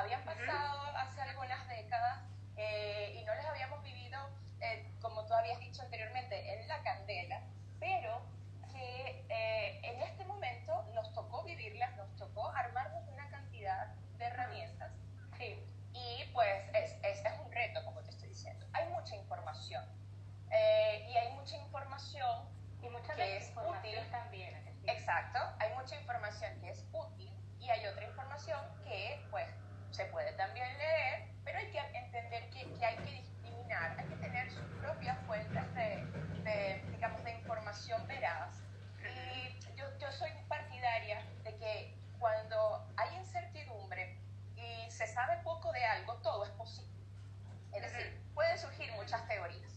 habían pasado hace algunas décadas y no las habíamos vivido, como tú habías dicho anteriormente, en la candela, pero que en este momento nos tocó vivirlas, nos tocó armarnos una cantidad de herramientas. Sí. Y pues es un reto, como te estoy diciendo. Hay mucha información. Y hay mucha información y mucha que es útil también. Exacto, hay mucha información que es útil y hay otra información que pues se puede también leer, pero hay que entender que hay que discriminar, hay que tener sus propias fuentes digamos, de información veraz. Y yo soy partidaria de que cuando hay incertidumbre y se sabe poco de algo, todo es posible. Es decir, pueden surgir muchas teorías.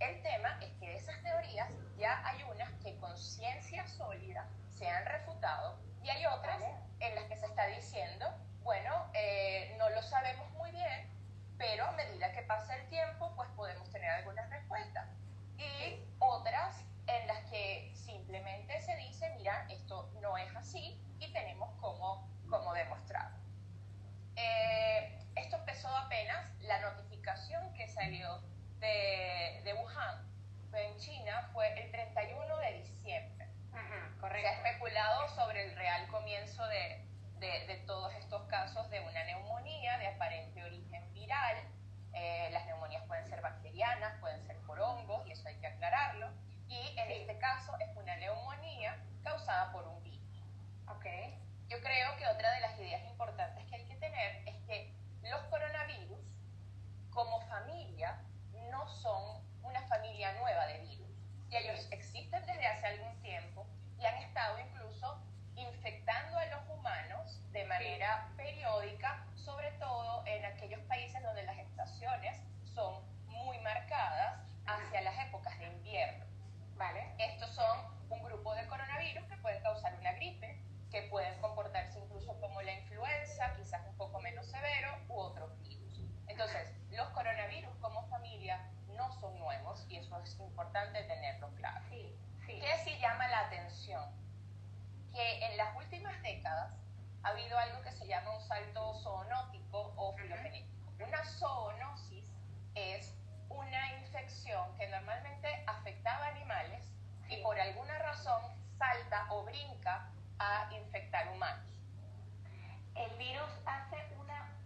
El tema es que de esas teorías ya hay unas que con ciencia sólida se han refutado y hay otras en las que se está diciendo, bueno, no lo sabemos muy bien, pero a medida que pasa el tiempo, pues podemos tener algunas respuestas. Y otras en las que simplemente se dice, mira, esto no es así y tenemos cómo demostrarlo. Esto empezó apenas, la notificación que salió de Wuhan en China fue el 31 de diciembre. Correcto. Se ha especulado sobre el real comienzo de todos estos casos de una neumonía de aparente origen viral. Las neumonías pueden ser bacterianas, pueden ser por hongos, y eso hay que aclararlo. Y en este caso es una neumonía causada por un virus. Okay. Yo creo que otra de las ideas importantes que hay que tener es que los coronavirus, como familia, no son una familia nueva de virus. Y ellos existen desde hace algún tiempo y han estado incluso infectando a los humanos de manera periódica, sobre todo en aquellos países donde las estaciones son muy marcadas hacia las épocas de invierno. Vale. Estos son un grupo de coronavirus que pueden causar una gripe, que pueden comportarse incluso como la influenza, quizás un poco menos severo, u otros virus. Entonces, los coronavirus como familia no son nuevos y eso es importante tenerlo claro. Sí. ¿Qué sí llama la atención? Que en las últimas décadas ha habido algo que se llama un salto zoonótico o filogenético. Una zoonosis es una infección que normalmente afectaba a animales y por alguna razón salta o brinca a infectar humanos. ¿El virus hace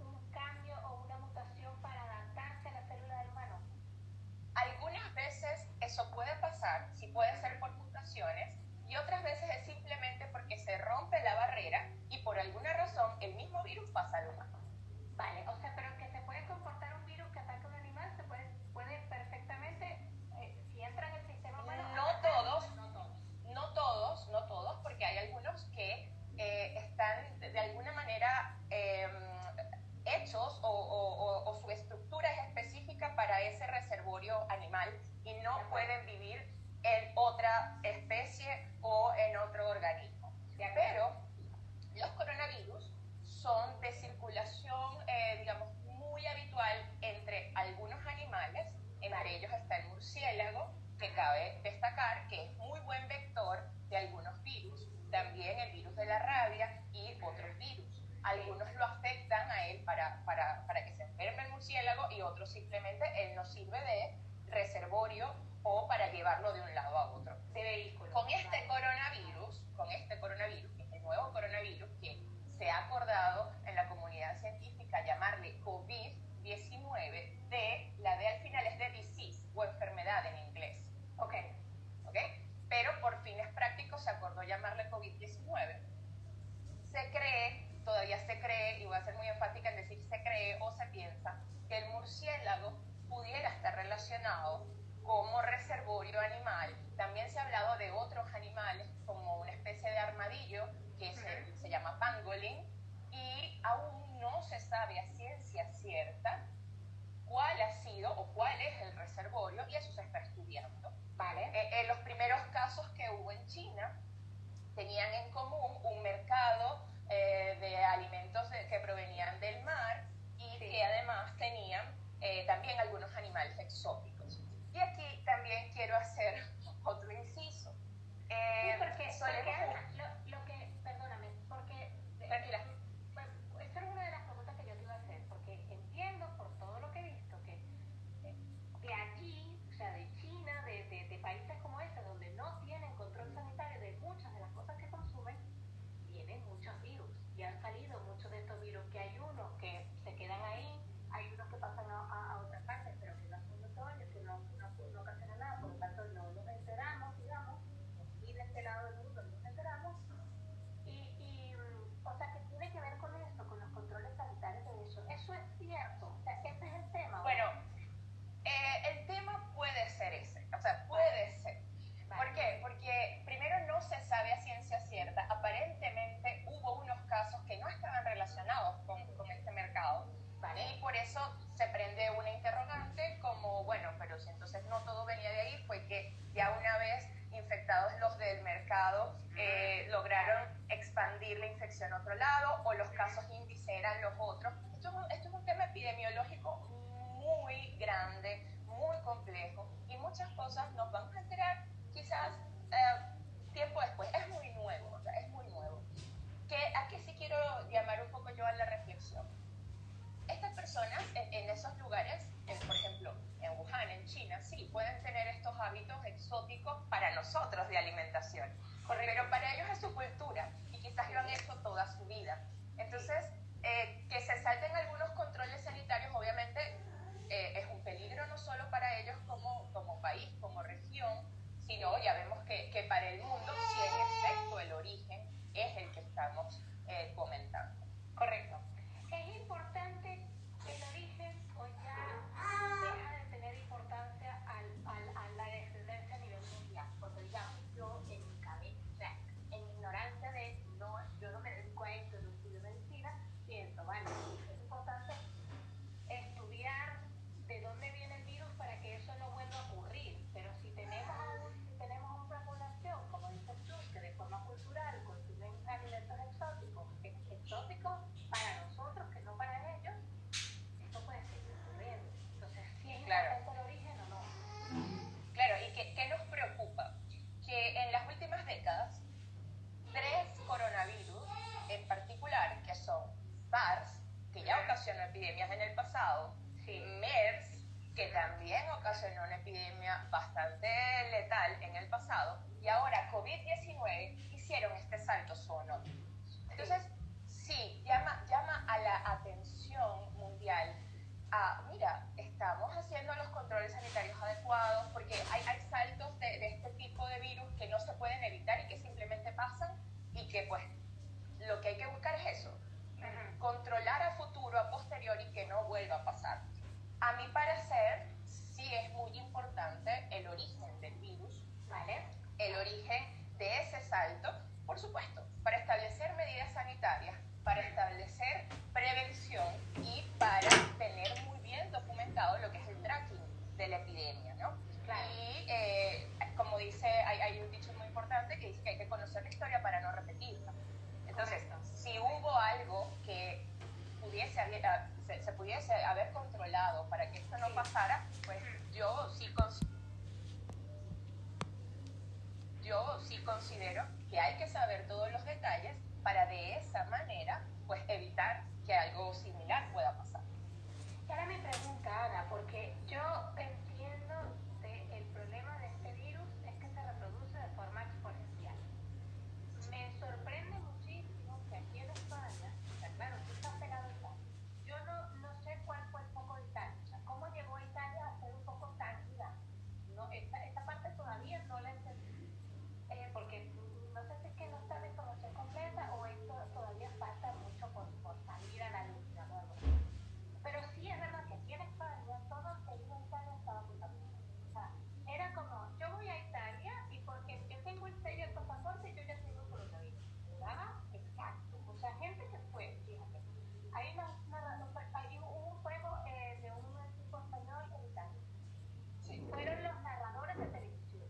un cambio o una mutación para adaptarse a la célula del humano? Algunas veces eso puede pasar, sí puede ser por mutaciones, y otras veces es simplemente porque se rompe la barrera y por alguna razón el mismo virus pasa al humano. Vale, o sea, pero que se puede comportar un virus que ataca a un animal, se puede perfectamente, si entra en el sistema humano. No todos, porque hay algunos que están de alguna manera hechos o su estructura es específica para ese reservorio animal y no pueden vivir en otra especie o en otro organismo. Pero los coronavirus son de circulación, digamos, muy habitual entre algunos animales, entre ellos está el murciélago, que cabe destacar que es muy buen vector de algunos virus, también el virus de la rabia y otros virus. Algunos lo afectan a él para que se enferme el murciélago y otros simplemente él nos sirve de reservorio o para llevarlo de un lado a otro. De vehículo. Con este coronavirus, que es el nuevo coronavirus que se ha acordado en la comunidad científica llamarle COVID-19, la D al final es de disease o enfermedad en inglés. ¿Ok? Pero por fines prácticos se acordó llamarle COVID-19. Todavía se cree, y voy a ser muy enfática en decir se cree o se piensa, que el murciélago pudiera estar relacionado como reservorio animal. También se ha hablado de otros animales, como una especie de armadillo, que se llama pangolin, y aún no se sabe a ciencia cierta cuál ha sido o cuál es el reservorio, y eso se está estudiando. Vale. Los primeros casos que hubo en China tenían en común un mercado de alimentos que provenían del mar y que además tenían también algunos animales exóticos. Y aquí también quiero hacer otro inciso. Sí, porque perdóname, porque tranquila. esto es reprodució en otro lado, o los casos índice eran los otros. Esto es un tema epidemiológico muy grande, muy complejo, y muchas cosas nos vamos a enterar quizás tiempo después. Es muy nuevo, o sea, es muy nuevo. Aquí sí quiero llamar un poco yo a la reflexión. Estas personas en esos lugares, por ejemplo, en Wuhan, en China, sí, pueden tener estos hábitos exóticos para nosotros de alimentación. Correcto. Pero para ellos es su cultura y quizás lo han hecho toda su vida. Entonces, que se salten algunos controles sanitarios, obviamente, es un peligro no solo para ellos como país, como región, sino ya vemos que para el mundo, si en efecto el origen es el que estamos comentando. Correcto. Es importante el origen o ya deja de tener importancia a la descendencia a nivel mundial. Porque digamos, yo en mi cabeza, o sea, en ignorancia de yo no me dedico a esto, no estudio medicina, pienso, vale, es importante estudiar de dónde viene el virus para que eso no vuelva a ocurrir. Pero si tenemos una población, como dices tú, que de forma cultural consumen alimentos exóticos para nosotros, que no para ellos, esto puede seguir ocurriendo. Entonces, si es importante el origen o no. Claro, y ¿qué nos preocupa? Que en las últimas décadas, 3 coronavirus en particular, que son SARS, que ya ocasionó epidemias en el pasado, MERS, que también ocasionó una epidemia bastante letal en el pasado, y ahora COVID-19 hicieron este salto zoonótico. Entonces, sí, llama a la atención mundial mira, estamos haciendo los controles sanitarios adecuados, porque hay saltos de este tipo de virus que no se pueden evitar y que simplemente pasan, y que pues lo que hay que buscar es eso, controlar a futuro, a posteriori, que no vuelva a pasar. A mi parecer, sí es muy importante el origen del virus, ¿vale? El origen de ese salto, por supuesto, para establecer medidas sanitarias, para establecer prevención y para tener muy bien documentado lo que es el tracking de la epidemia, ¿no? Claro. Y como dice, hay un dicho muy importante que dice que hay que conocer la historia para no repetirla. Entonces, si hubo algo que se pudiese haber controlado para que esto no pasara, pues yo sí considero que hay que saber todos los detalles para de esa manera pues evitar que algo similar pueda pasar. Y ahora mi pregunta, Ana, porque yo entiendo el problema de este virus es que se reproduce de forma exponencial. Me sorprende muchísimo que aquí en España, o sea, claro, tú estás pegado a Italia. Yo no sé cuál fue el foco de Italia, o sea, cómo llegó Italia a ser un poco tan gigante. No, esta parte todavía no la entendí. Porque no sé si es que no está la información completa o esto todavía falta mucho por salir a la luz, digamos. Pero sí es verdad que aquí en España todo el que iba a Italia estaba contaminado. O sea, era como, yo voy a Italia y porque yo tengo el sello del pasaporte yo ya tengo coronavirus. ¿Verdad? Exacto. O sea, gente que fue, fíjate. Hubo un juego de un equipo español en Italia. Sí. Fueron los narradores de televisión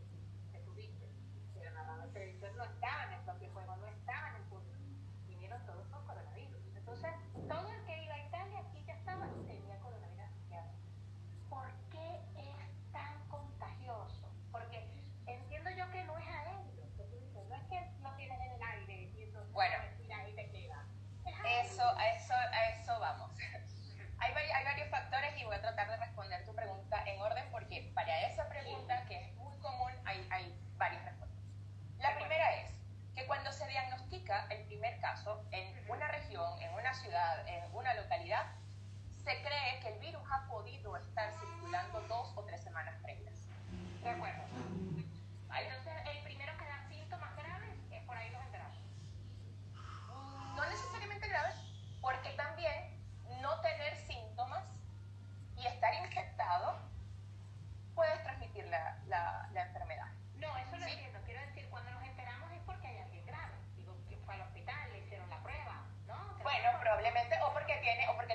que tuviste. Pero los narradores de televisión no estaban en el propio juego, no estaban en el público. Vinieron todos con coronavirus. Entonces, todo el que iba a Italia aquí ya estaba y tenía coronavirus asociado. ¿Por qué es tan contagioso? Porque entiendo yo que no es aéreo, que tú dices, no es que lo tienes en el aire y entonces ahí te queda. A eso vamos. Hay varios factores y voy a tratar de responder tu pregunta en orden, porque para esa pregunta, que es muy común, hay varias respuestas. La primera es que cuando se diagnostica el primer caso en una región, en una ciudad, en una localidad, se cree que el virus ha podido estar circulando 2 o 3 semanas previas. De acuerdo. Entonces, el primero que da síntomas graves, por ahí los enteramos. No necesariamente graves, porque también no tener síntomas y estar infectado puedes transmitir la enfermedad. No, eso lo entiendo. Quiero decir, cuando nos enteramos es porque hay alguien grave. Digo, que fue al hospital, le hicieron la prueba, ¿no? Bueno, probablemente, o porque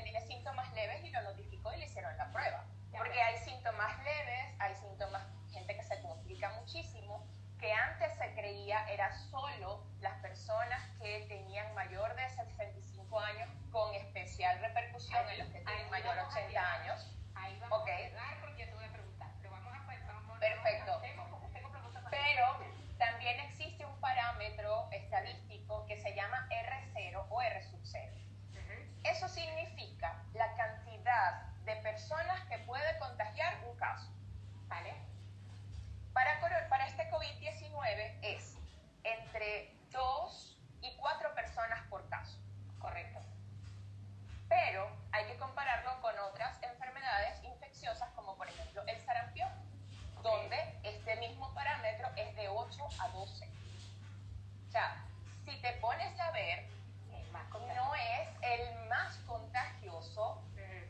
tiene síntomas leves y lo notificó y le hicieron la prueba. Porque hay síntomas leves, hay síntomas, gente que se complica muchísimo, que antes se creía era solo las personas que tenían mayor de 65 años, con especial repercusión en los que tienen mayor de 80 años. Ahí vamos Ok. a llegar porque yo te voy a preguntar. Pero Perfecto. Tengo preguntas para Pero también existe un parámetro estadístico que se llama R0 o R sub 0. Eso significa la cantidad de personas que puede contagiar un caso. ¿Vale? Para este COVID-19 es entre 2 y 4 personas por caso. Correcto. Pero hay que compararlo con otras enfermedades infecciosas, como por ejemplo el sarampión, donde este mismo parámetro es de 8 a 12. O sea, si te pones a ver, no es el más contagioso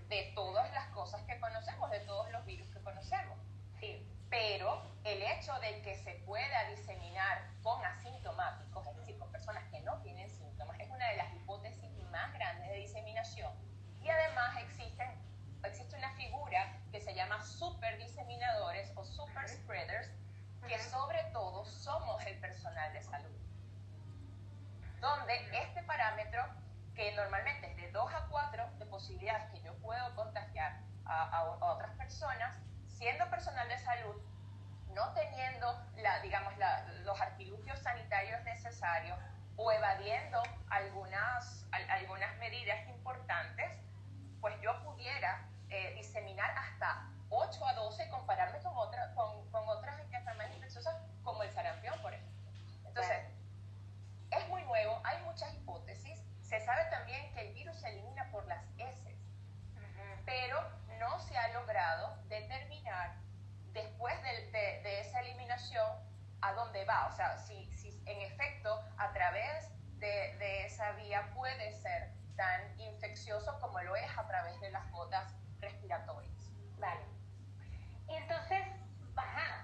de todas las cosas que conocemos, de todos los virus que conocemos. Sí. Pero el hecho de que se pueda diseminar con asintomáticos, es decir, con personas que no tienen síntomas, es una de las hipótesis más grandes de diseminación. Y además existe una figura que se llama super diseminadores o super spreaders, que sobre todo somos el personal de salud. Donde este parámetro, que normalmente es de 2 a 4 de posibilidades que yo puedo contagiar a otras personas, siendo personal de salud, no teniendo los artilugios sanitarios necesarios o evadiendo algunas medidas importantes, pues yo pudiera diseminar hasta 8 a 12 y compararme con otras enfermedades infecciosas como el sarampión, por ejemplo. Entonces, es muy nuevo, hay muchas hipótesis. Se sabe también que el virus se elimina por las heces, pero no se ha logrado determinar después de esa eliminación a dónde va. O sea, si en efecto a través de esa vía puede ser tan infeccioso como lo es a través de las gotas respiratorias. Vale. Entonces,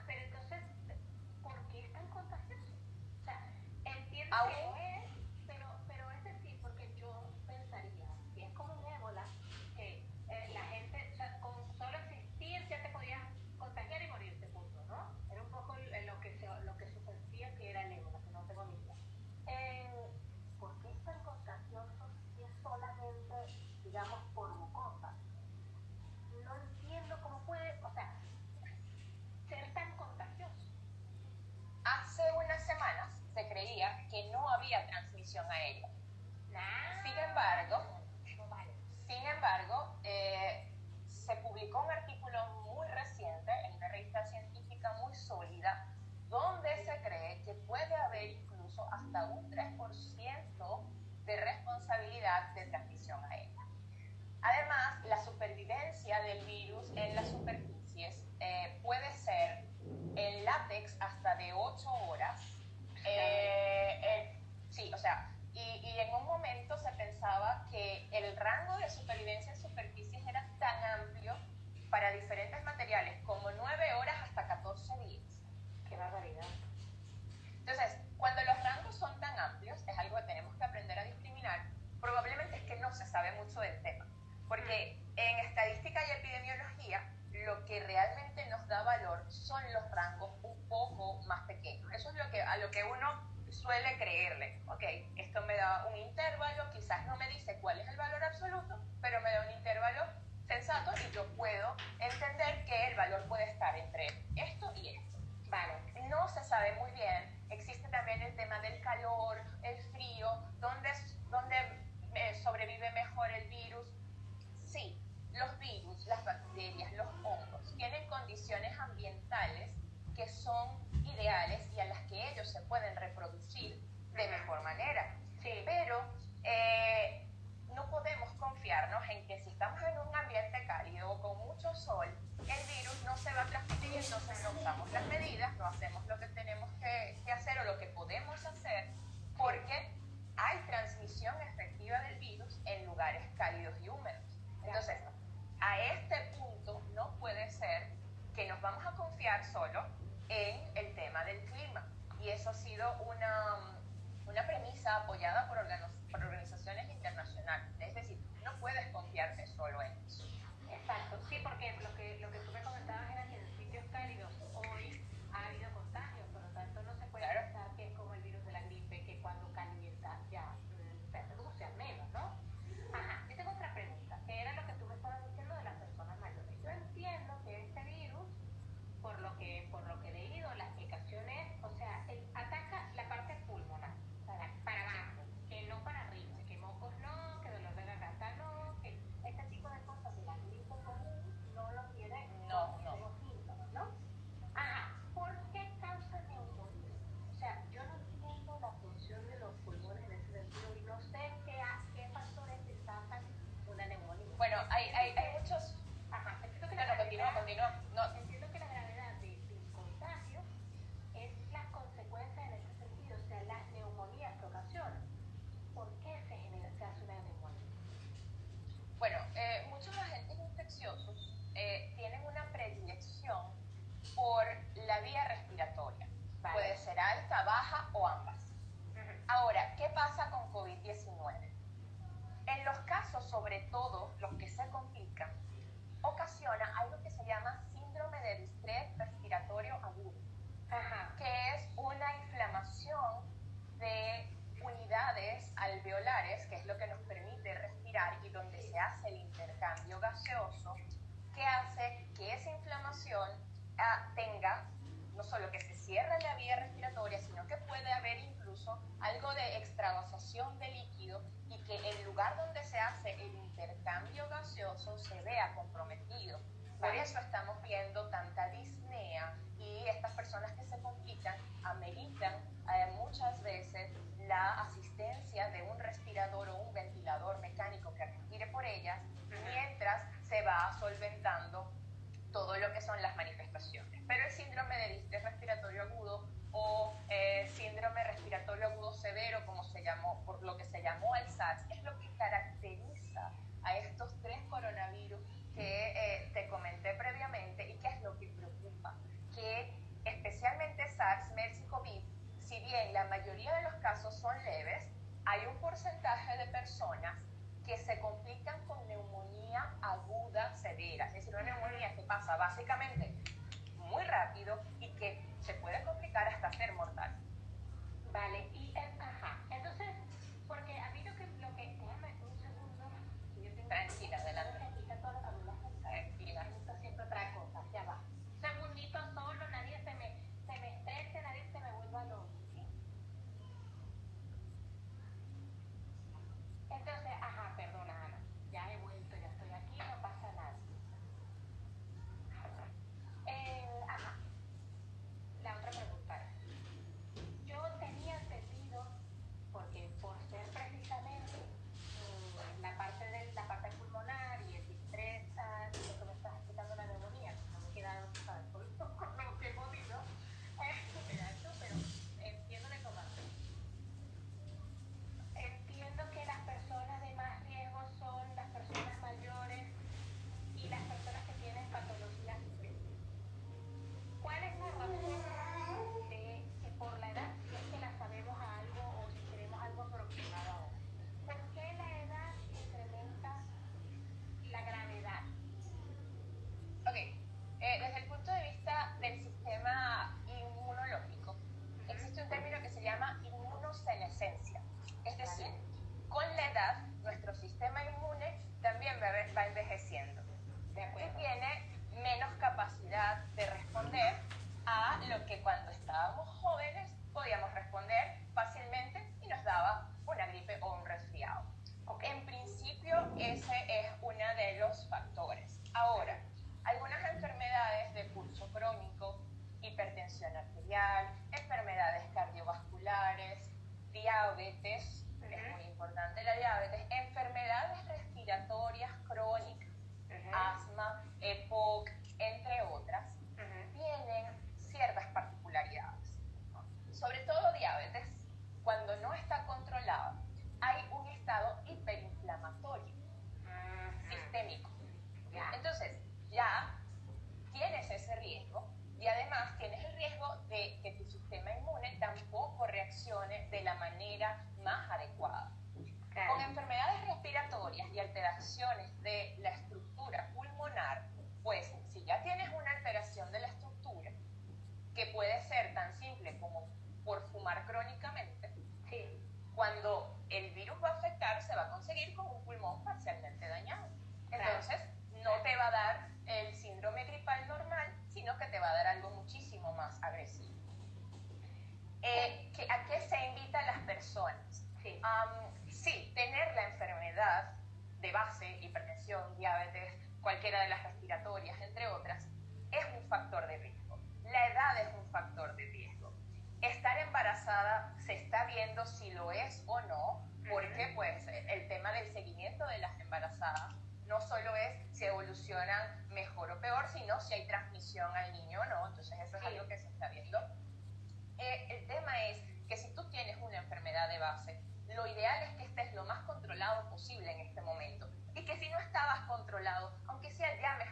pero entonces, ¿por qué es tan contagioso? O sea, entiendo que lo es, pero es decir, porque yo pensaría, si es como un ébola, que la gente, o sea, con solo existir ya te podías contagiar y morirte, punto, ¿no? Era un poco lo que sucedía que era el ébola, que no tengo ni idea. ¿Por qué es tan contagioso si es solamente, digamos, por mucosa? No entiendo cómo puede, o sea, ser tan contagioso. Hace unas semanas se creía que no había transmisión aérea. Sin embargo, se publicó un artículo muy reciente en una revista científica muy sólida, donde se cree que puede haber incluso hasta un 3% de responsabilidad de transmisión aérea. Además, la supervivencia del virus en las superficies puede ser en látex hasta de 8 horas. Y en un momento se pensaba que el rango de supervivencia en superficies era tan amplio para diferentes materiales como 9 horas hasta 14 días. ¡Qué barbaridad! Entonces, cuando los rangos son tan amplios, es algo que tenemos que aprender a discriminar. Probablemente es que no se sabe mucho del tema, porque en estadística y epidemiología lo que realmente nos da valor son los rangos un poco más pequeños. Eso es a lo que uno suele creerle. Ok, esto me da un intervalo, quizás no me dice cuál es el valor absoluto, pero me da un intervalo sensato y yo puedo entender que el valor puede estar entre esto y esto. Vale. No se sabe muy bien. Existe también el tema del calor, el frío, donde sobrevive mejor el virus. Sí, los virus, las bacterias, los hongos tienen condiciones ambientales que son ideales y a las que ellos se pueden reproducir de mejor manera. Sí. Pero no podemos confiarnos en que si estamos en un ambiente cálido o con mucho sol, el virus no se va a transmitir, entonces no usamos las medidas, no hacemos lo que tenemos que hacer o lo que podemos hacer, porque hay transmisión efectiva del virus en lugares cálidos y húmedos. Entonces, a este punto no puede ser que nos vamos a confiar solo en el tema del clima. Y eso ha sido una premisa apoyada por organizaciones internacionales. Es decir, no puedes confiarte solo en eso. Exacto, sí, porque lo que tú me comentabas era que en sitios cálidos hoy ha habido contagios, por lo tanto no gaseosos tienen una predilección por la vía respiratoria. Vale. Puede ser alta, baja o ambas. Ahora, ¿qué pasa con COVID-19? En los casos, sobre todo los que se complican, ocasiona algo que se llama síndrome de distrés respiratorio agudo, que es una inflamación de unidades alveolares, que es lo que nos permite respirar y donde se hace el intercambio gaseoso, que hace que esa inflamación tenga no solo que se cierre la vía respiratoria, sino que puede haber incluso algo de extravasación de líquido y que el lugar donde se hace el intercambio gaseoso se vea comprometido. Por eso estamos viendo tanta disnea y estas personas que se complican ameritan muchas veces la asistencia de un respirador o un ventilador mecánico que respire por ellas mientras se va solventando todo lo que son las manifestaciones. Pero el síndrome de distrés respiratorio agudo o síndrome respiratorio agudo severo, como se llamó, por lo que se llamó el SARS, es lo que caracteriza a estos 3 coronavirus que te comenté previamente y que es lo que preocupa, que especialmente SARS, MERS y COVID, si bien la mayoría de los casos son leves, hay un porcentaje de personas que se complican con neumonía aguda severa, es decir, una neumonía que pasa básicamente muy rápido y que se puede complicar hasta ser mortal. Vale, y entonces, porque a mí déjame un segundo, que yo tengo... Tranquila, adelante. Tranquila. Esto haciendo otra cosa, ya va. Un segundito solo, nadie se me estrese, nadie se me vuelva loco. Entonces, perdona, Ana, ya he vuelto, ya estoy aquí, no pasa nada. La otra pregunta. Yo tenía entendido, porque por ser precisamente la parte pulmonar y el distrés, lo que me estás explicando la neumonía, no me queda con lo que he podido, pero entiendo de cómo. Entiendo que las personas de más riesgo son las personas mayores y las personas que tienen patologías. ¿Cuál es la razón de que por la edad, si es que la sabemos a algo o si queremos algo aproximado ahora? ¿Por qué la edad incrementa la gravedad? Ok, desde el punto de vista del sistema inmunológico, existe un término que se llama inmunosenescencia. Es decir, con la edad, nuestro sistema inmune también va envejeciendo. De acuerdo. Y tiene menos capacidad de responder a lo que cuando estábamos jóvenes podíamos responder fácilmente y nos daba una gripe o un resfriado. Okay. En principio, ese es uno de los factores. Ahora, algunas enfermedades de curso crónico, hipertensión arterial, enfermedades cardiovasculares, diabetes, es muy importante la diabetes, enfermedades respiratorias crónicas, asma, EPOC, entre otras, tienen ciertas particularidades. Sobre todo diabetes, cuando no está controlada, hay un estado hiperinflamatorio sistémico. Entonces, ya tienes ese riesgo y además tienes el riesgo de que tu sistema inmune tampoco reaccione de la manera más adecuada. Con enfermedades respiratorias y alteraciones de la estructura pulmonar, pues si ya tienes una alteración de la estructura, que puede ser tan simple como por fumar crónicamente, cuando el virus va a afectar, se va a conseguir con un pulmón parcialmente dañado. Entonces, no te va a dar el síndrome gripal normal, sino que te va a dar algo muchísimo más agresivo. ¿A qué se invita a las personas? Sí, tener la enfermedad de base, hipertensión, diabetes, cualquiera de las respiratorias, entre otras, es un factor de riesgo. La edad es un factor de riesgo. Estar embarazada se está viendo si lo es o no, porque pues el tema del seguimiento de las embarazadas no solo es si evolucionan mejor o peor, sino si hay transmisión al niño o no. Entonces eso es algo que se está viendo. El tema es que si tú tienes una enfermedad de base, lo ideal es que estés lo más controlado posible en este momento. Y que si no estabas controlado, aunque sea llame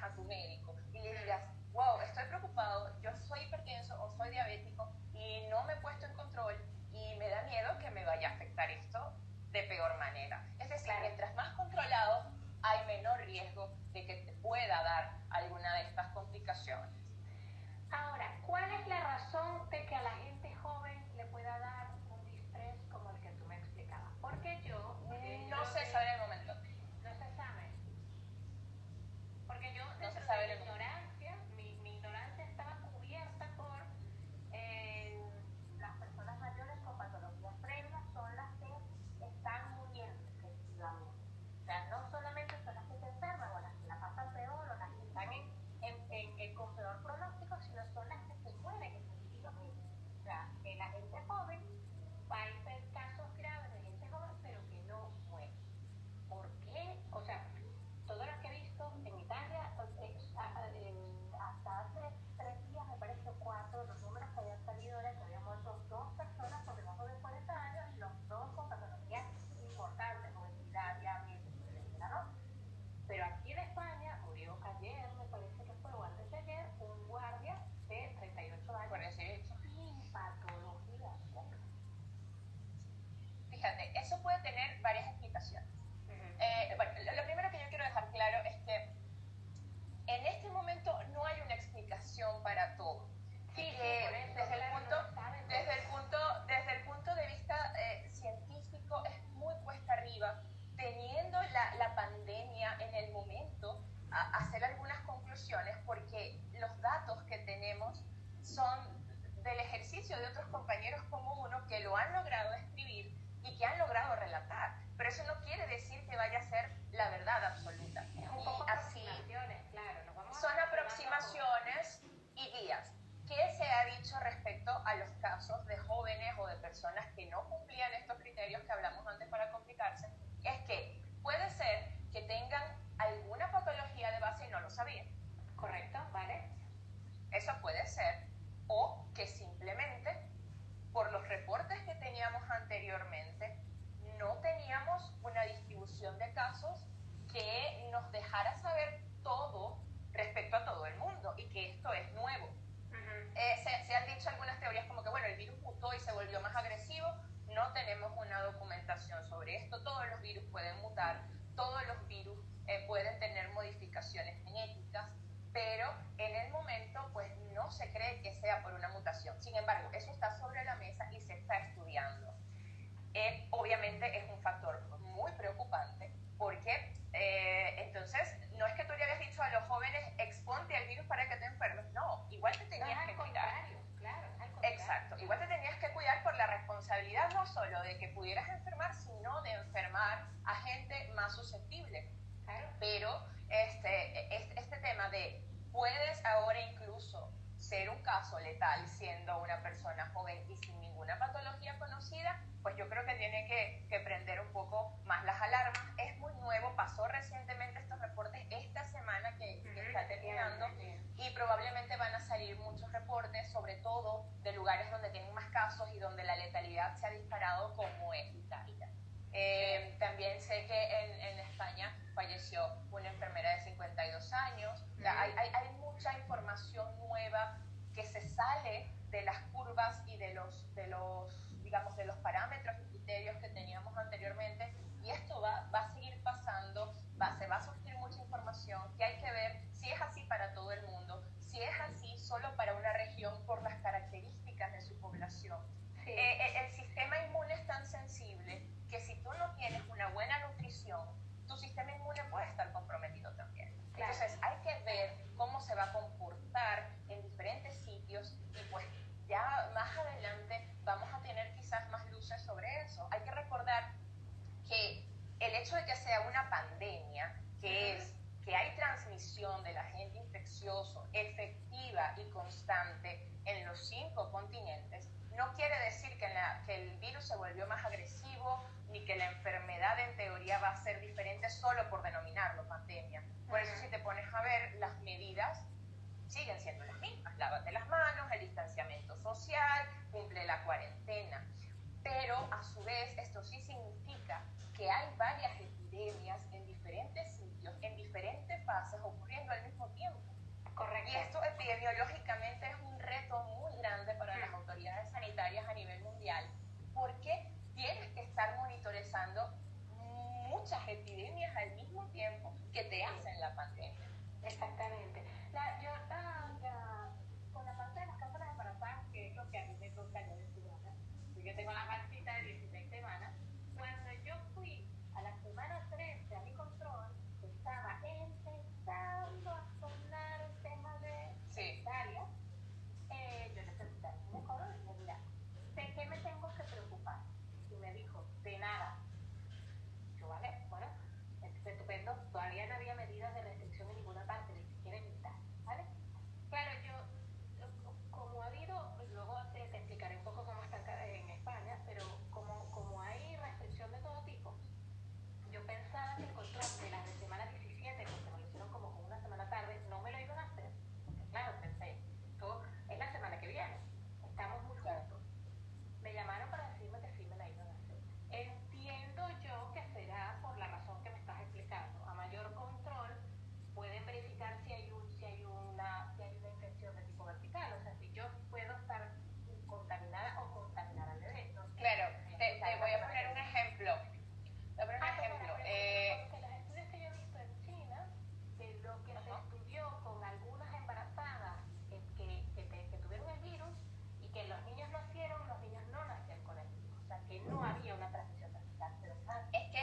son del ejercicio de otros compañeros como uno que lo han logrado escribir y que han logrado relatar. Pero eso no quiere decir que vaya a ser la verdad absoluta. Es un poco así, claro, nos vamos son aproximaciones y guías. ¿Qué se ha dicho respecto a los casos de jóvenes o de personas que no cumplían estos criterios que hablamos antes para complicarse? Es que puede ser que tengan alguna patología de base y no lo sabían. Correcto, ¿vale? Eso puede ser. O que simplemente, por los reportes que teníamos anteriormente, no teníamos una distribución de casos que nos dejara saber todo respecto a todo el mundo y que esto es nuevo. Se han dicho algunas teorías como que, bueno, el virus mutó y se volvió más agresivo. No tenemos una documentación sobre esto. Todos los virus pueden mutar, todos los virus pueden tener modificaciones genéticas, pero en el momento pues no se cree que sea por una mutación. Sin embargo, eso está sobre la mesa y se está estudiando. Obviamente es un factor muy preocupante porque entonces no es que tú le habías dicho a los jóvenes exponte al virus para que te enfermes, no, igual te tenías que cuidar. Claro, exacto, igual te tenías que cuidar por la responsabilidad no solo de que pudieras enfermar, sino de enfermar a gente más susceptible. Claro. Pero este tema de puedes ahora incluso ser un caso letal siendo una persona joven y sin ninguna patología conocida, pues yo creo que tiene que prender un poco más las alarmas. Es muy nuevo, pasó recientemente estos reportes esta semana que está terminando y probablemente van a salir muchos reportes, sobre todo de lugares donde tienen más casos y donde la letalidad se ha disparado como es Italia. También sé que en España falleció una enfermera de 52 años. O sea, hay mucha información nueva que se sale de las curvas y de los digamos, de los parámetros y criterios que teníamos anteriormente, y esto va a seguir pasando, se va a surgir mucha información que hay que ver si es así para todo el mundo, si es así solo para una región por las características de su población. Sí. El sistema inmune es tan sensible que si tú no tienes una buena nutrición, tu sistema inmune puede estar comprometido también. Claro. Entonces hay que ver cómo se va a comportar en diferentes sitios y pues ya más adelante vamos a tener quizás más luces sobre eso. Hay que recordar que el hecho de que sea una pandemia, que es que hay transmisión del agente infeccioso efectiva y constante en los 5 continentes, no quiere decir que el virus se volvió más agresivo ni que la enfermedad en teoría va a ser diferente solo por denominarlo pandemia. Por eso si te pones a ver, las medidas siguen siendo las mismas. Lávate las manos, el distanciamiento social, cumple la cuarentena. Pero a su vez esto sí significa que hay varias epidemias en diferentes sitios, en diferentes fases, ocurriendo al mismo tiempo. Correcto. Y esto epidemiológicamente es un reto muy grande para las autoridades sanitarias a nivel mundial, porque tienes que estar monitorizando muchas epidemias al mismo tiempo que te hacen la pandemia. Exactamente. Con la parte de las cámaras embarazadas, que es lo que a mí me toca yo de estudiante, yo tengo la partita de 16 semanas, cuando yo fui a la semana 13 a mi control, estaba empezando a sonar el tema de Italia. Yo le pregunté al ginecólogo y le dije, mira, ¿de qué me tengo que preocupar? Y me dijo, de nada. Yo, vale, bueno, estupendo, todavía no había medidas de restricción en ninguna parte, ni siquiera en mitad, ¿vale? Claro, como ha habido, luego te explicaré un poco cómo está en España, pero como hay restricción de todo tipo, yo pensaba que el control de la de semana 17, porque me lo hicieron como con una semana tarde, no me lo iban a hacer. Porque, claro, pensé, esto es la semana que viene, estamos muy juntos. Me llamaron para decirme que sí me la iban a hacer. Entiendo yo que será por la razón que me estás explicando. A mayor control pueden verificar si hay una infección de tipo vertical, o sea, si yo puedo estar contaminada o contaminar al bebé. Entonces, claro, te voy a poner un ejemplo. Porque los estudios que yo he visto en China, de lo que se estudió con algunas embarazadas que tuvieron el virus y que los niños nacieron, los niños no nacieron con el virus. O sea, que no había una transmisión vertical. Es que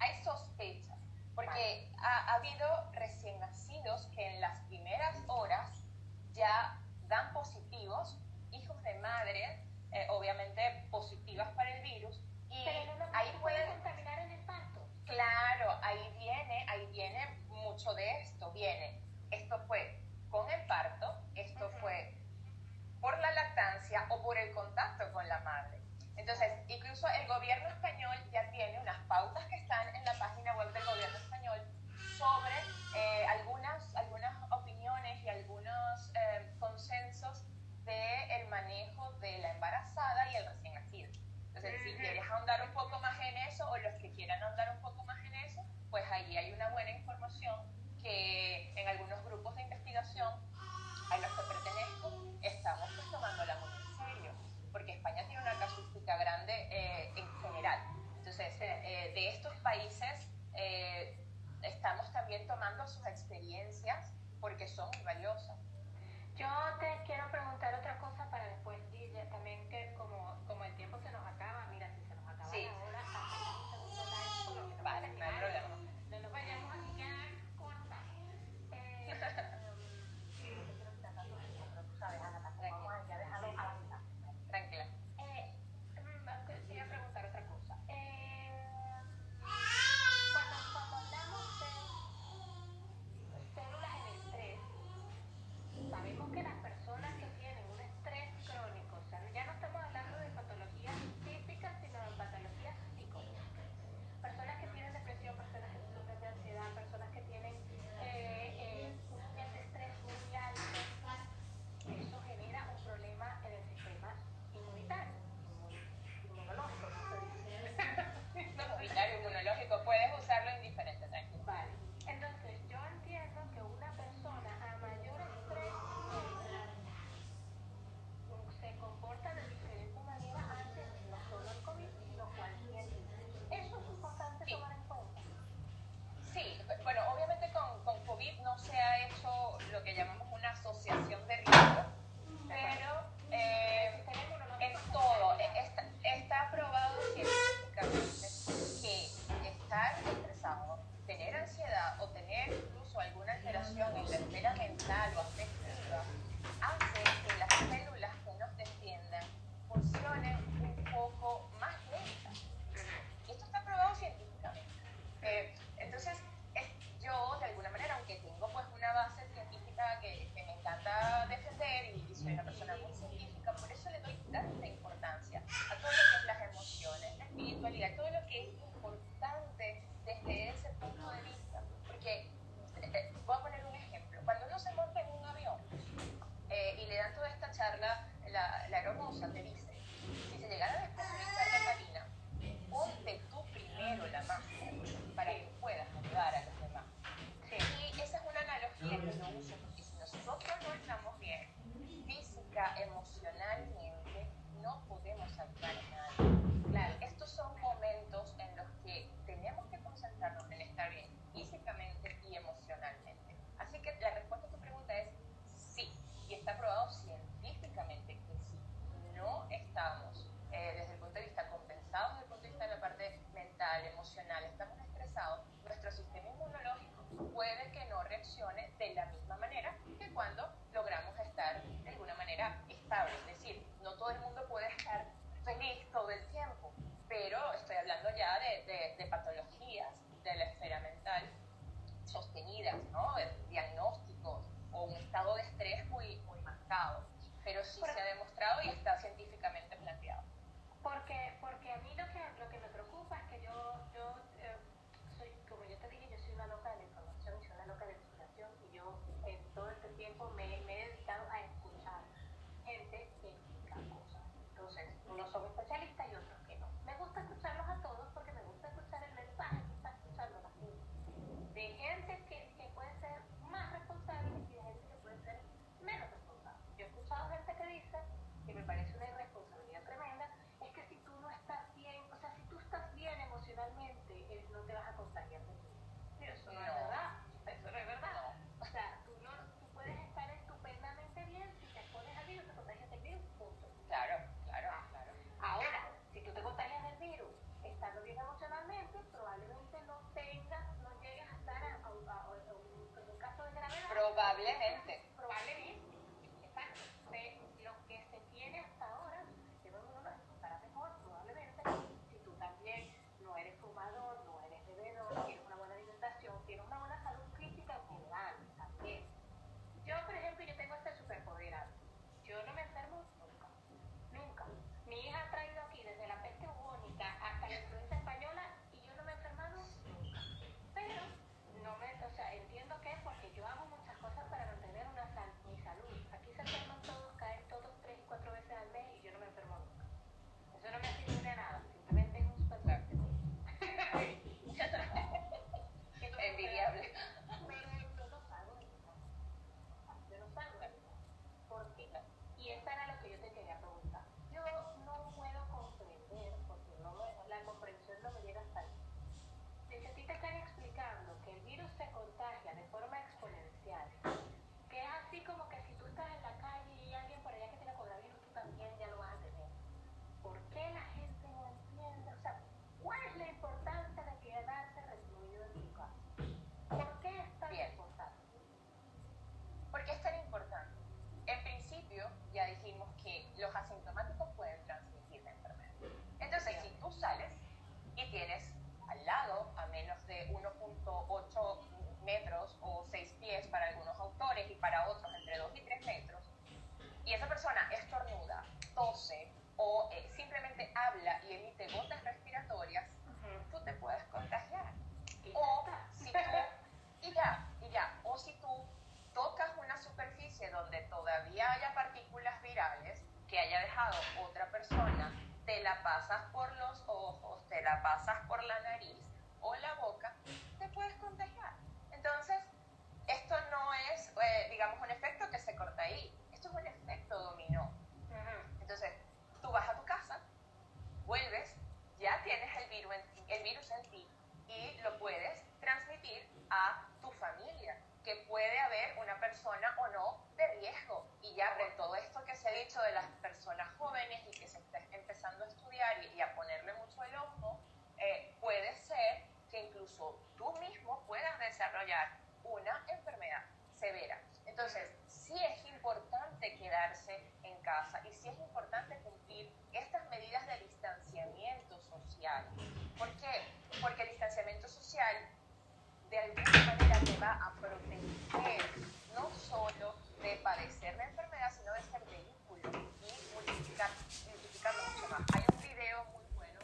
hay sospechas, porque ha habido recién nacidos que en las primeras horas ya dan positivos, hijos de madres, obviamente positivas para el virus, y pero no ahí pueden contaminar en el parto. Claro, ahí viene mucho de esto. Esto fue con el parto, esto fue por la lactancia o por el contacto con la madre. Entonces, incluso el gobierno español ya tiene unas pautas que están en la página web del gobierno español sobre algunas opiniones y algunos consensos del manejo de la embarazada y el recién nacido. Entonces, si quieres ahondar un poco más en eso, o los que quieran ahondar un poco más en eso, pues ahí hay una buena información que en algunos grupos de investigación a los que pertenezco estamos pues tomándola muy en serio, porque España tiene una casuística grande en general. Entonces, de estos países estamos también tomando sus experiencias porque son muy valiosas. Yo te quiero preguntar otra cosa para después, Lidia, también que como el tiempo se nos acaba, mira, si se nos acaba Sí. la hora, hacemos un segundo live por lo que Vale, no hay problema. no nos vayamos a quedar cortas. Tú sabes, Ana, tampoco vamos a dejarlo a la mitad. Tranquila. Te iba a preguntar otra cosa. Cuando hablamos de células en estrés, sabemos que las personas que tienen un estrés crónico, o sea, ya no estamos hablando de patologías físicas, sino de patologías psicológicas. Personas que tienen depresión, personas que sufren de ansiedad, personas que tienen un nivel de estrés muy alto, eso genera un problema en el sistema inmunitario, inmunológico, ¿no se dice? Inmunitario, inmunológico, puedes usarlo en diferentes técnicas. Vale. Entonces, yo entiendo que una persona a mayor estrés se comporta de diferente manera ante no solo el COVID, sino cualquier virus. Eso es importante tomar en cuenta. Sí, bueno, obviamente con COVID no se ha hecho lo que llamamos una asociación de riesgo, pero en todo, está probado científicamente que estar estresado, tener ansiedad o tener incluso alguna alteración en la esfera mental o afectiva hace que las células que nos defiendan funcionen un poco más lentas. Y esto está probado científicamente. Entonces, yo de alguna manera, aunque tengo pues una base científica que me encanta defender y soy una persona muy científica, por eso le doy tanta importancia a todo lo que es las emociones, la espiritualidad, todo lo que es importante desde ese punto de vista. Porque voy a poner un ejemplo. Cuando uno se monta en un avión y le dan toda esta charla, la aeromoza te dice, si se llegara a despresurizar la cabina, ponte tú primero la máscara para que puedas ayudar a los demás. Y esa es una analogía que yo uso, porque si nosotros no estamos bien física, emocionalmente, no podemos ayudar a nadie. Claro, estos son momentos en los que tenemos que concentrarnos en estar bien físicamente y emocionalmente. Así que la respuesta a tu pregunta es sí, y está probado científicamente que sí. No estamos desde el punto de vista compensados, desde el punto de vista de la parte mental, emocional, estamos estresados, nuestro sistema inmunológico puede que no reaccione de la misma manera que cuando logramos estar de alguna manera estable. Es decir, no todo el mundo puede estar feliz todo el tiempo, pero estoy hablando ya de patologías de la esfera mental sostenidas, ¿no? Diagnósticos o un estado de estrés muy, muy marcado. Pero sí se ha demostrado y está científicamente planteado. Porque a mí lo que me preocupa es que yo soy, como yo te dije, yo soy una loca de la información y soy una loca de la inspiración, y yo todo este tiempo me he dedicado a escuchar gente que explica cosas. Entonces, unos son especialistas y otros que no. Me gusta escucharlos a todos porque me gusta escuchar el mensaje que está escuchando la gente. De gente que puede ser más responsable y de gente que puede ser menos responsable. Yo he escuchado gente que dice, que me parece una irresponsabilidad tremenda, es que si tú no haya dejado otra persona, te la pasas por los ojos, te la pasas por la nariz o la boca, te puedes contagiar. Entonces, esto no es, digamos, un efecto que se corta ahí, esto es un efecto dominó. Entonces, tú vas a tu casa, vuelves, ya tienes el virus en ti y lo puedes transmitir a tu familia, que puede haber una persona o no de riesgo. Y ya con todo esto que se ha dicho de las personas jóvenes y que se está empezando a estudiar y a ponerle mucho el ojo, puede ser que incluso tú mismo puedas desarrollar una enfermedad severa. Entonces, sí es importante quedarse en casa y sí es importante cumplir estas medidas de distanciamiento social. ¿Por qué? Porque el distanciamiento social de alguna manera te va a proteger no solo de padecer la enfermedad, sino de ser vehículo y multiplicar mucho más. Hay un video muy bueno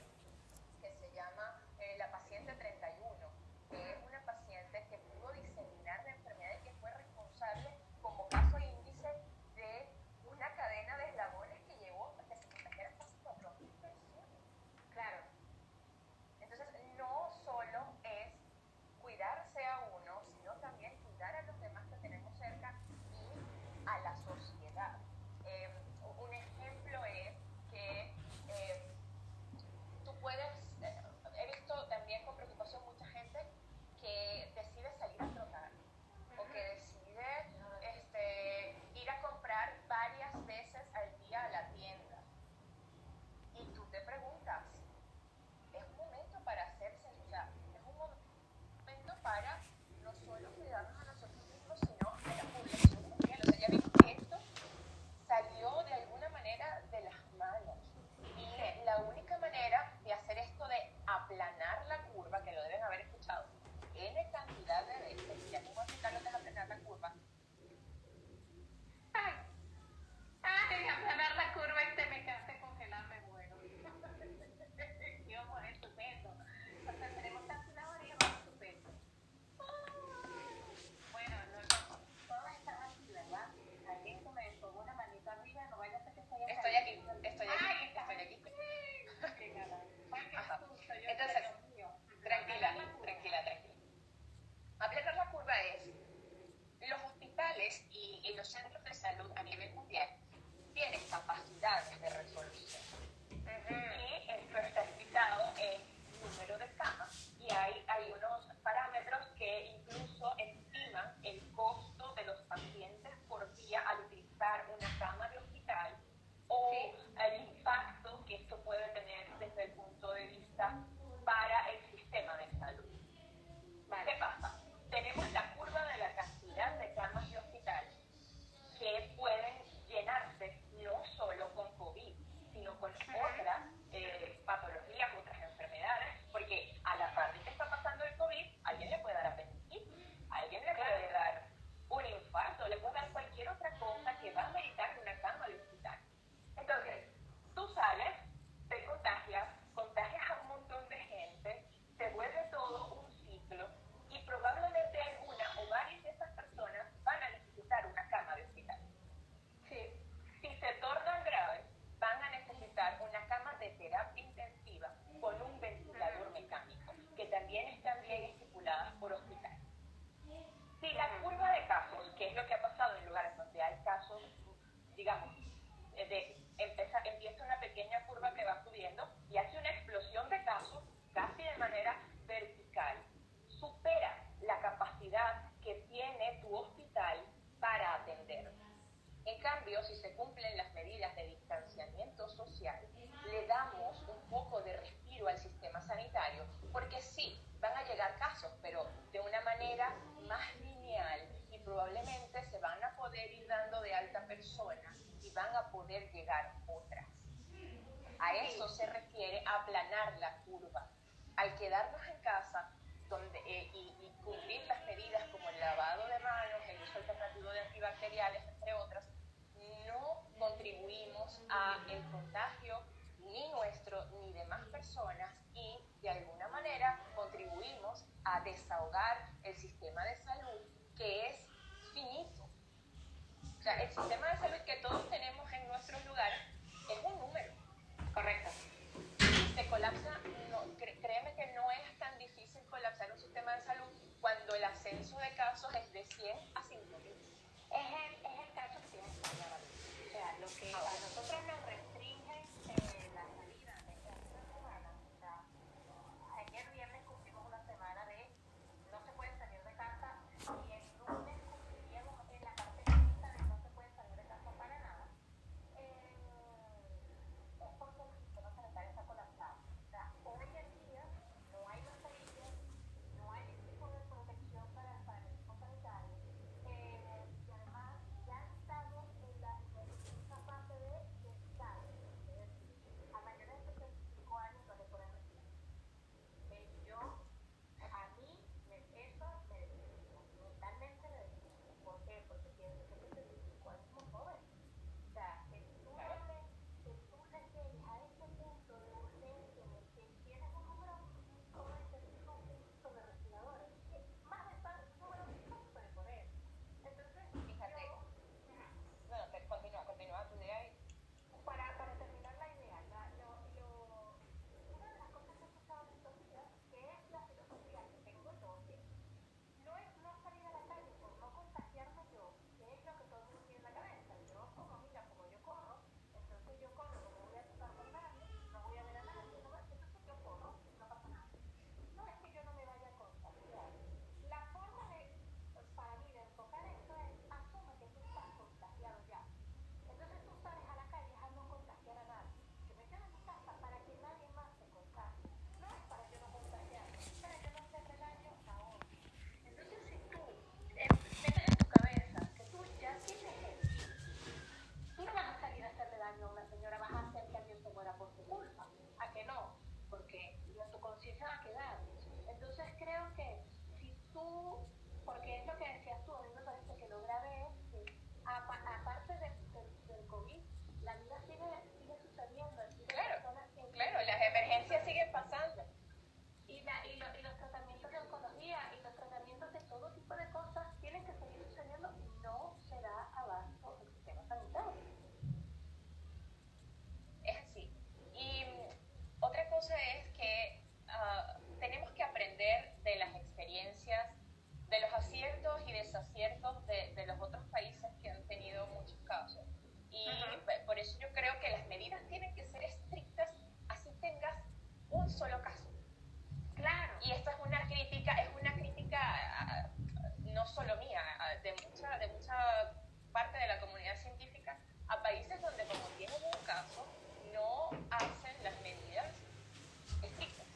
que se llama La paciente 31, que es una paciente que pudo diseminar la enfermedad y que fue responsable como caso índice de una cadena de eslabones que llevó a que se contagiaran casi 4.000 personas. Claro. Entonces, no solo es cuidarse a uno, sino también cuidar a los demás que tenemos cerca y a la sociedad. Un ejemplo es que tú puedes, he visto también con preocupación mucha gente que decide salir a trotar o que decide ir a comprar varias veces al día a la tienda. Y tú te preguntas, es un momento para hacerse, o sea, es un momento para no solo cuidarnos a nosotros mismos, sino a la población mundial. O sea, ya vimos que esto salió de alguna manera de las manos. Y la única manera de hacer esto de aplanar la curva, que lo deben haber escuchado N cantidad de veces, ya mismo explicarlo que es aplanar la curva. Aplanar la curva me quedaste congelada, me muero. Íbamos estupendo. O sea, tenemos casi una hora y vamos estupendo. Bueno, todas están aquí, ¿verdad? Alguien que me ponga una manita arriba, no vaya a ser que estoy aquí. Estoy aquí. Qué ganas. Entonces, tranquila. Aplanar la curva es, los hospitales y los centros de salud a nivel mundial tienen capacidades de resolución. Y esto está explicado en número de camas y hay unos parámetros que incluso estiman el costo de los pacientes por día al utilizar una cama de hospital o el impacto que esto puede tener desde el punto de vista para el sistema de salud. ¿Qué pasa? Tenemos la curva de la cantidad de camas de hospital que pueden llenarse no solo con COVID, sino con otras patologías, otras enfermedades, porque a la par de que está pasando el COVID, alguien le puede dar apendicitis, alguien le puede dar un infarto, le puede dar cualquier otra cosa que va a meritar una cama de hospital. Entonces, tú sales, te contagias a un montón de gente, se vuelve todo un ciclo y probablemente alguna o varias de esas personas van a necesitar una cama de hospital. Si se tornan graves, van a necesitar una cama de terapia intensiva con un ventilador mecánico, que también están bien estipuladas por hospital. Si la curva de casos, que es lo que ha pasado en lugares donde hay casos, digamos, empieza una pequeña curva que va subiendo y hace una explosión de casos casi de manera vertical, supera la capacidad que tiene tu hospital para atender. En cambio, si se cumplen las medidas de distanciamiento social, le damos un poco de respiro al sistema sanitario, porque sí, van a llegar casos, pero de una manera más lineal y probablemente se van a poder ir dando de alta personas y van a poder llegar otras. A eso se refiere aplanar la curva. Al quedarnos en casa y cumplir las medidas como el lavado de manos, el uso alternativo de antibacteriales, entre otras, no contribuimos a el contagio ni nuestro ni de más personas y de alguna manera contribuimos a desahogar el sistema de salud que es finito. O sea, el sistema de salud que todos tenemos en nuestros lugares desde 100 a 5.000. Es el caso que tiene España ahora mismo. O sea, lo que a nosotros nos restringen la salida de esta semana, o sea, ayer viernes cumplimos una semana de no se puede salir de casa y el lunes cumpliríamos en la parte chiquita de no se puede salir de casa para nada. Es porque el sistema sanitario está colapsado. O sea, hoy en día no hay mascarillas, no hay ningún tipo de protección para el equipo sanitario. Y además ya estamos en esa fase de descarga. Es decir, a mayores de 65 años no le pueden respirar. Yo, a mí, eso me deprime, mentalmente me deprime. ¿Por qué? Porque pienso que 65 años es muy joven. O sea, que tú le llegues a ese punto de urgencia en el que tienes un número, como dices, un punto de respiradores, que más de tal número no se puede poner. Entonces, Fíjate, continúa tu idea y... para terminar la idea, una de las cosas que he escuchado en estos días, que es la filosofía que tengo yo, que no es no salir a la calle por no contagiarme yo, que es lo que todo el mundo tiene en la cabeza. Yo, como yo corro, entonces yo corro, no me voy a tocar con nadie, no voy a ver a nadie, entonces yo corro, no pasa nada. No es que yo no me vaya a contagiar. La forma para mí de enfocar esto es, asume que tú estás contagiado ya. Entonces tú sales a la calle a no contagiar a nadie. Yo me quedo en mi casa para que nadie más se contagie. No es para yo no contagiarme, es para yo no hacerle daño a otro. Entonces si tú metes en tu cabeza que tú ya tienes el virus, tú no vas a salir a hacerle daño a una señora, vas a hacer que alguien se muera por tu culpa. ¿A que no? Porque tu conciencia va a quedar. Entonces creo que si tú, porque es lo que decías tú, a mí me parece que lo grave es que aparte del COVID, la vida sigue sucediendo. Claro, las emergencias siguen pasando. Y los tratamientos de oncología y los tratamientos de todo tipo de cosas tienen que seguir sucediendo y no se da abasto el sistema sanitario. Es así. Y otra cosa es que tenemos que aprender de las experiencias, de los aciertos y desaciertos de los otros países que han tenido muchos casos. Y por eso yo creo que las medidas tienen que ser estrictas, así tengas un solo caso. Claro. Y esta es una crítica no solo mía, de mucha parte de la comunidad científica, a países donde como tienen un caso, no hacen las medidas estrictas.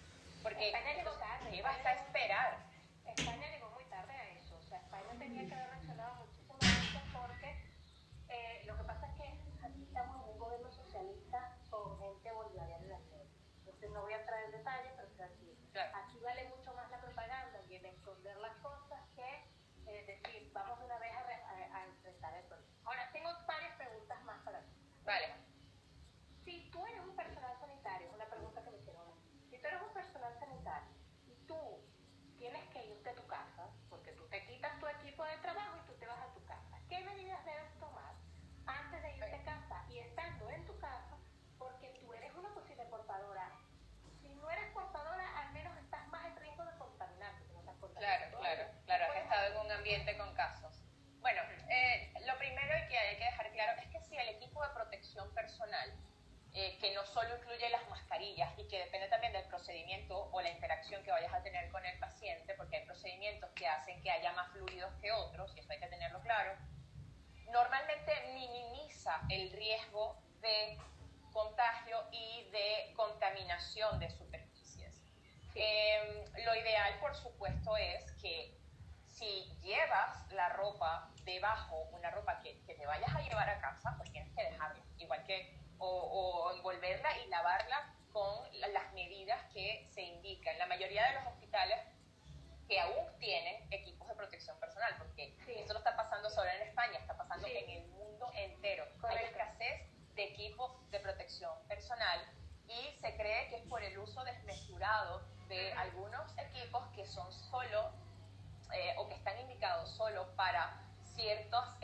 Porque España llegó tarde. ¿qué vas a esperar? España llegó muy tarde a eso. O sea, España tenía que haber reaccionado muchísimo antes porque lo que pasa es que aquí estamos en un gobierno socialista con gente bolivariana en la sede. Entonces no voy a entrar en detalle, pero es así. Claro. Aquí vale mucho más la propaganda y el esconder las cosas que decir, vamos de una vez a enfrentar el problema. Ahora, tengo varias preguntas más para ti. Vale. Si tú eres un personal sanitario, es una pregunta que me hicieron a mí. Si tú eres un personal sanitario y tú tienes que irte a tu casa, porque tú te quitas tu equipo de trabajo y tú te vas a tu casa, ¿qué medidas debes tomar antes de irte a casa y estando en tu casa? Porque tú eres una posible portadora. Si no eres portadora, al menos estás más en riesgo de contaminarte. Claro, has estado en un ambiente con casos. Bueno, lo primero que hay que dejar claro es que si el equipo de protección personal, que no solo incluye las mascarillas y que depende también del procedimiento o la interacción que vayas a tener con el paciente, porque hay procedimientos que hacen que haya más fluidos que otros, y eso hay que tenerlo claro, normalmente minimiza el riesgo de contagio y de contaminación de superficies. Lo ideal, por supuesto, es que si llevas la ropa debajo, una ropa que te vayas a llevar a casa, pues tienes que dejarla, igual que o envolverla y lavarla con las medidas que se indican. La mayoría de los hospitales que aún tienen equipos de protección personal, porque esto no está pasando solo en España, está pasando en el mundo entero. Hay escasez de equipos de protección personal y se cree que es por el uso desmesurado de algunos equipos que son solo o que están indicados solo para ciertas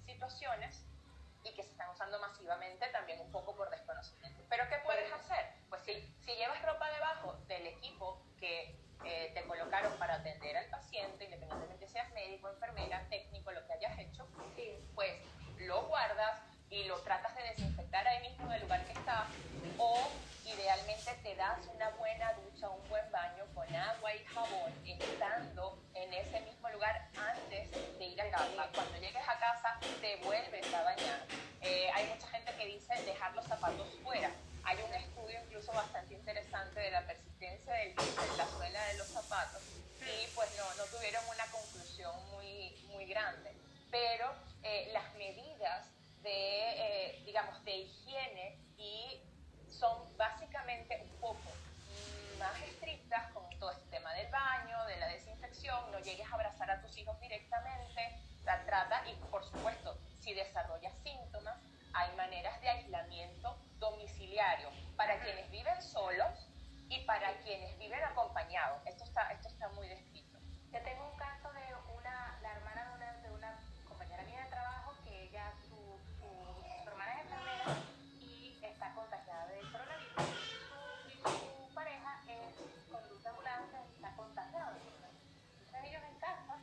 situaciones y que se están usando masivamente también un poco por desconocimiento. ¿Pero qué puedes hacer? Pues si llevas ropa debajo del equipo que te colocaron para atender al paciente, independientemente lo tratas de desinfectar ahí mismo en el lugar que está, o idealmente te das una buena ducha, un buen baño con agua y jabón, estando en ese mismo lugar antes de ir a casa. Cuando llegues a casa, te vuelves a bañar. Hay mucha gente que dice dejar los zapatos fuera. Hay un estudio incluso bastante interesante de la persistencia del virus en la suela de los zapatos y pues no tuvieron una conclusión muy grande. Pero las medidas digamos, de higiene y son básicamente un poco más estrictas con todo este tema del baño, de la desinfección, no llegues a abrazar a tus hijos directamente, la trata y por supuesto, si desarrollas síntomas, hay maneras de aislamiento domiciliario para quienes viven solos y para quienes viven acompañados. Esto está muy descrito. Yo tengo un caso de la hermana de una compañera mía de trabajo que ella, su hermana es enfermera y está contagiada del coronavirus y su pareja es conducta de ambulancia y está contagiado. Entonces ellos en casa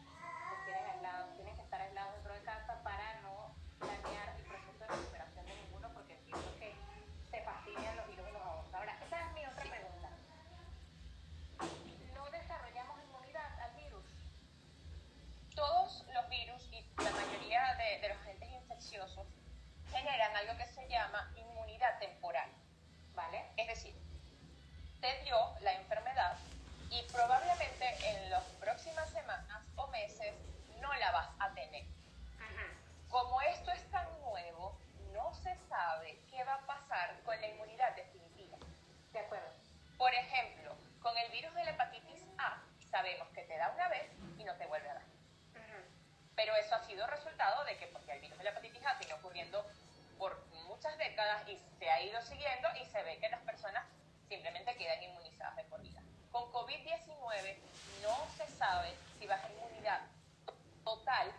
tienen que estar aislados dentro de casa para no dañar el proceso de recuperación de ninguno porque entiendo que se fastidian los virus y los abortos. Ahora, esa es mi otra pregunta. ¿No desarrollamos inmunidad al virus? Todos los virus y la mayoría de los agentes infecciosos generan algo que se llama inmunidad temporal, ¿vale? Es decir, te dio la enfermedad y probablemente en las próximas semanas o meses no la vas a tener. Como esto es tan nuevo, no se sabe qué va a pasar con la inmunidad definitiva. De acuerdo. Por ejemplo, con el virus de la hepatitis A, sabemos que te da una vez y no te vuelve a dar. Pero eso ha sido resultado de que porque el virus de la hepatitis A sigue ocurriendo por muchas décadas y se ha ido siguiendo y se ve que las personas simplemente quedan inmunizadas de por vida. Con COVID-19 no se sabe si baja inmunidad total